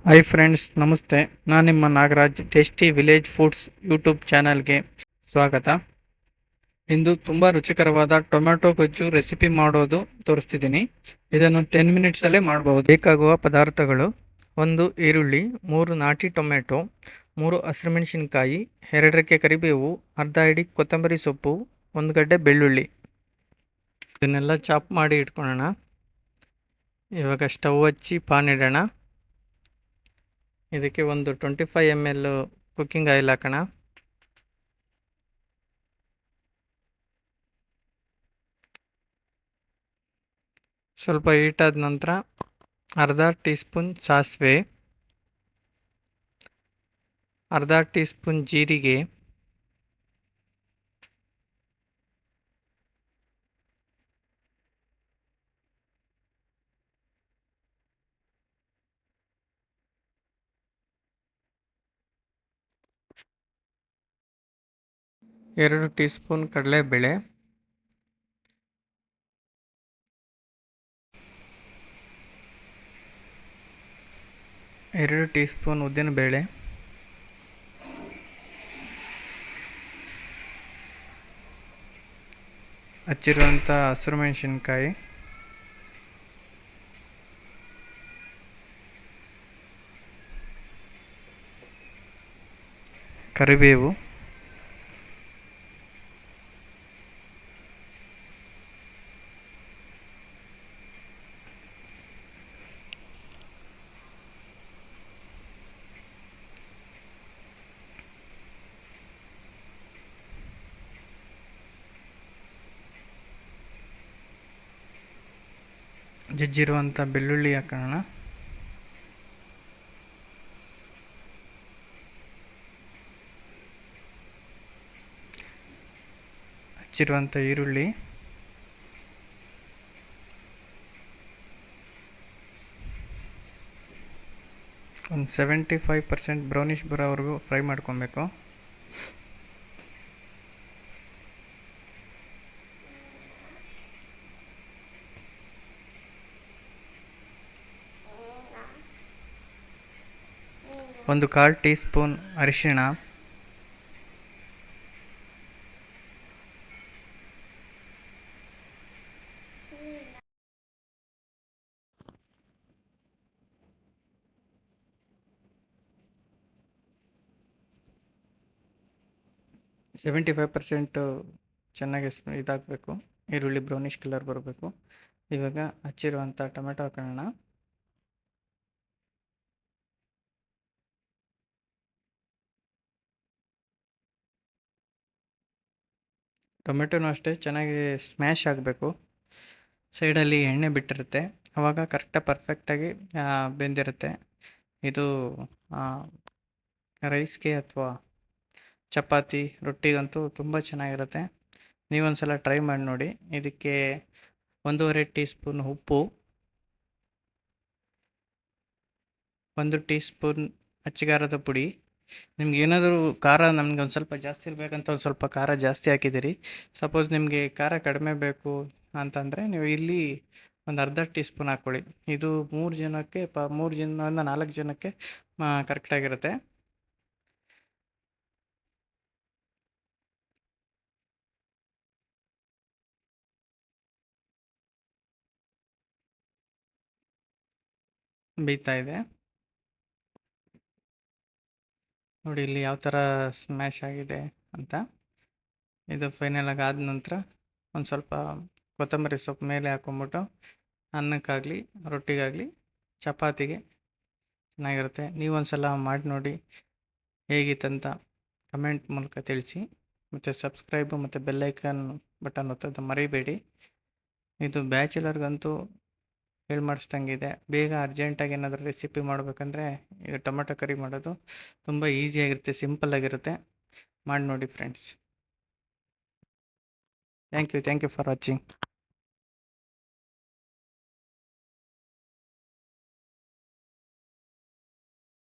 Hi friends, ನಮಸ್ತೆ. ನಾನು ನಿಮ್ಮ Nagaraj. Tasty village foods YouTube ಚಾನಲ್ಗೆ ಸ್ವಾಗತ. ಇಂದು ತುಂಬ ರುಚಿಕರವಾದ ಟೊಮ್ಯಾಟೊ ಗೊಜ್ಜು ರೆಸಿಪಿ ಮಾಡೋದು ತೋರಿಸ್ತಿದ್ದೀನಿ. ಇದನ್ನು 10 ಮಿನಿಟ್ಸಲ್ಲೇ ಮಾಡಬಹುದು. ಬೇಕಾಗುವ ಪದಾರ್ಥಗಳು: 1 ಈರುಳ್ಳಿ, 3 ನಾಟಿ ಟೊಮ್ಯಾಟೊ, 3 ಹಸಿರುಮೆಣಸಿನಕಾಯಿ, 2 ರೆಕ್ಕೆ ಕರಿಬೇವು, ಅರ್ಧ ಹಿಡಿ ಕೊತ್ತಂಬರಿ ಸೊಪ್ಪು, 1 ಗಡ್ಡೆ ಬೆಳ್ಳುಳ್ಳಿ. ಇದನ್ನೆಲ್ಲ ಚಾಪ್ ಮಾಡಿ ಇಟ್ಕೊಳ್ಳೋಣ. ಇವಾಗ ಸ್ಟವ್ ಹಚ್ಚಿ ಪಾನ್ ಇಡೋಣ. ಇದಕ್ಕೆ ಒಂದು 25 ml ಕುಕ್ಕಿಂಗ್ ಆಯಿಲ್ ಹಾಕೋಣ. ಸ್ವಲ್ಪ ಹೀಟಾದ ನಂತರ ಅರ್ಧ ಟೀ ಸ್ಪೂನ್ ಸಾಸಿವೆ, ಅರ್ಧ ಟೀ ಸ್ಪೂನ್ ಜೀರಿಗೆ, ಎರಡು ಟೀ ಸ್ಪೂನ್ ಕಡಲೆಬೇಳೆ, ಎರಡು ಟೀ ಸ್ಪೂನ್ ಉದ್ದಿನಬೇಳೆ, ಹಚ್ಚಿರುವಂಥ ಹಸಿರು ಮೆಣಸಿನ್ಕಾಯಿ, ಕರಿಬೇವು, ಜಜ್ಜಿರುವಂಥ ಬೆಳ್ಳುಳ್ಳಿ ಹಾಕೋಣ. ಹಚ್ಚಿರುವಂಥ ಈರುಳ್ಳಿ, ಒಂದು 75% ಬ್ರೌನಿಷ್ ಬರೋವರೆಗೂ ಫ್ರೈ ಮಾಡ್ಕೊಬೇಕು. ಒಂದು 1/4 ಟೀ ಸ್ಪೂನ್ ಅರಿಶಿಣ, ಸೆವೆಂಟಿ 75% ಚೆನ್ನಾಗಿ ಇದಾಗಬೇಕು. ಈರುಳ್ಳಿ ಬ್ರೌನಿಷ್ ಕಲರ್ ಬರಬೇಕು. ಇವಾಗ ಹಚ್ಚಿರುವಂಥ ಟೊಮೆಟೊ ಹಾಕೋಣ. ಟೊಮೆಟೊನೂ ಅಷ್ಟೇ ಚೆನ್ನಾಗಿ ಸ್ಮ್ಯಾಶ್ ಆಗಬೇಕು. ಸೈಡಲ್ಲಿ ಎಣ್ಣೆ ಬಿಟ್ಟಿರುತ್ತೆ, ಆವಾಗ ಕರೆಕ್ಟಾಗಿ ಪರ್ಫೆಕ್ಟಾಗಿ ಬೆಂದಿರುತ್ತೆ. ಇದು ರೈಸ್ಗೆ ಅಥವಾ ಚಪಾತಿ, ರೊಟ್ಟಿಗಂತೂ ತುಂಬ ಚೆನ್ನಾಗಿರುತ್ತೆ. ನೀವೊಂದ್ಸಲ ಟ್ರೈ ಮಾಡಿ ನೋಡಿ. ಇದಕ್ಕೆ 1.5 ಟೀ ಸ್ಪೂನ್ ಉಪ್ಪು, 1 ಟೀ ಸ್ಪೂನ್ ಅಚ್ಚಗಾರದ ಪುಡಿ. ನಿಮ್ಗೆ ಏನಾದರೂ ಖಾರ ನಮ್ಗೆ ಒಂದು ಸ್ವಲ್ಪ ಜಾಸ್ತಿ ಇರಬೇಕಂತ ಒಂದು ಸ್ವಲ್ಪ ಖಾರ ಜಾಸ್ತಿ ಹಾಕಿದ್ದೀರಿ. ಸಪೋಸ್ ನಿಮಗೆ ಖಾರ ಕಡಿಮೆ ಬೇಕು ಅಂತಂದರೆ ನೀವು ಇಲ್ಲಿ ಒಂದು ಅರ್ಧ ಟೀ ಸ್ಪೂನ್ ಹಾಕ್ಕೊಳ್ಳಿ. ಇದು 3 ಜನಕ್ಕೆ 3 ಜನದಿಂದ 4 ಜನಕ್ಕೆ ಕರೆಕ್ಟಾಗಿರುತ್ತೆ. ಬೇಯ್ತಾ ಇದೆ ನೋಡಿ ಇಲ್ಲಿ ಯಾವ ಥರ ಸ್ಮ್ಯಾಶ್ ಆಗಿದೆ ಅಂತ. ಇದು ಫೈನಲಾಗಿ ಆದ ನಂತರ ಒಂದು ಸ್ವಲ್ಪ ಕೊತ್ತಂಬರಿ ಸೊಪ್ಪು ಮೇಲೆ ಹಾಕ್ಕೊಂಬಿಟ್ಟು ಅನ್ನಕ್ಕಾಗಲಿ ರೊಟ್ಟಿಗಾಗಲಿ ಚಪಾತಿಗೆ ಚೆನ್ನಾಗಿರುತ್ತೆ. ನೀವೊಂದ್ಸಲ ಮಾಡಿ ನೋಡಿ, ಹೇಗಿತ್ತಂತ ಕಮೆಂಟ್ ಮೂಲಕ ತಿಳಿಸಿ. ಮತ್ತು ಸಬ್ಸ್ಕ್ರೈಬು ಮತ್ತು ಬೆಲ್ಲೈಕನ್ ಬಟನ್ ಒತ್ತೋದು ಮರಿಬೇಡಿ. ಇದು ಬ್ಯಾಚುಲರ್ಗಂತೂ ಹೇಳಿ ಮಾಡಿಸ್ದಂಗಿದೆ. ಬೇಗ ಅರ್ಜೆಂಟಾಗಿ ಏನಾದರೂ ರೆಸಿಪಿ ಮಾಡಬೇಕಂದ್ರೆ ಇದು ಟೊಮೆಟೊ ಕರಿ ಮಾಡೋದು ತುಂಬ ಈಸಿಯಾಗಿರುತ್ತೆ, ಸಿಂಪಲ್ಲಾಗಿರುತ್ತೆ. ಮಾಡಿ ನೋಡಿ friends. Thank you for watching.